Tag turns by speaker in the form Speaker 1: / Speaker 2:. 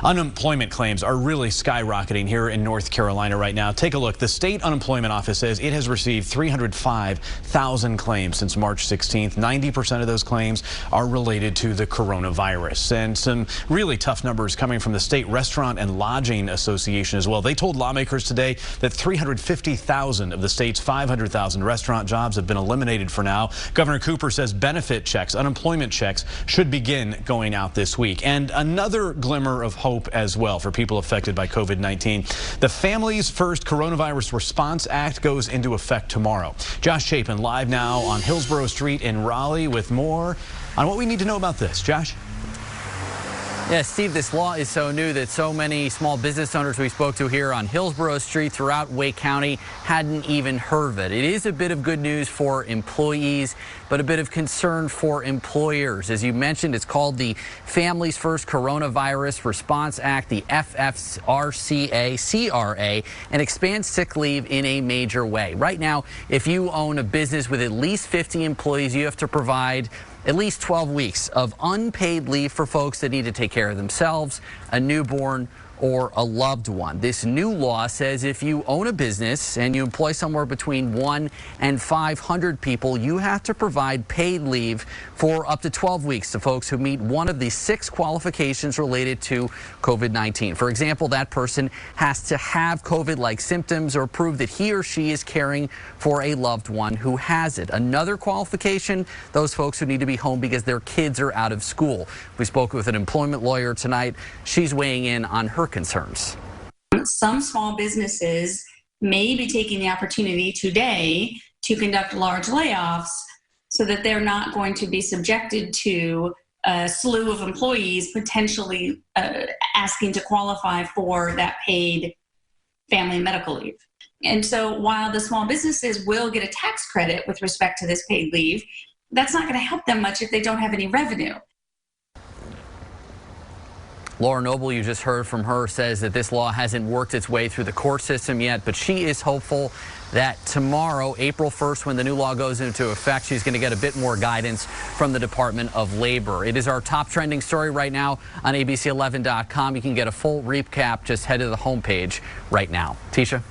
Speaker 1: Unemployment claims are really skyrocketing here in North Carolina right now. Take a look. The state unemployment office says it has received 305,000 claims since March 16th. 90% of those claims are related to the coronavirus. And some really tough numbers coming from the State Restaurant and Lodging Association as well. They told lawmakers today that 350,000 of the state's 500,000 restaurant jobs have been eliminated for now. Governor Cooper says benefit checks, unemployment checks should begin going out this week. And another glimmer of hope as well for people affected by COVID-19. The Families First Coronavirus Response Act goes into effect tomorrow. Josh Chapin live now on Hillsborough Street in Raleigh with more on what we need to know about this. Josh?
Speaker 2: Yeah, Steve, this law is so new that so many small business owners we spoke to here on Hillsborough Street throughout Wake County hadn't even heard of it. It is a bit of good news for employees, but a bit of concern for employers. As you mentioned, it's called the Families First Coronavirus Response Act, the FFCRA, and expands sick leave in a major way. Right now, if you own a business with at least 50 employees, you have to provide at least 12 weeks of unpaid leave for folks that need to take care of themselves, a newborn, or a loved one. This new law says if you own a business and you employ somewhere between 1 and 500 people, you have to provide paid leave for up to 12 weeks to folks who meet one of the 6 qualifications related to COVID-19. For example, that person has to have COVID-like symptoms or prove that he or she is caring for a loved one who has it. Another qualification, those folks who need to be home because their kids are out of school. We spoke with an employment lawyer tonight. She's weighing in on her concerns.
Speaker 3: Some small businesses may be taking the opportunity today to conduct large layoffs so that they're not going to be subjected to a slew of employees potentially asking to qualify for that paid family and medical leave. And so while the small businesses will get a tax credit with respect to this paid leave, that's not going to help them much if they don't have any revenue.
Speaker 2: Laura Noble, you just heard from her, says that this law hasn't worked its way through the court system yet, but she is hopeful that tomorrow, April 1st, when the new law goes into effect, she's going to get a bit more guidance from the Department of Labor. It is our top trending story right now on ABC11.com. You can get a full recap. Just head to the homepage right now. Tisha?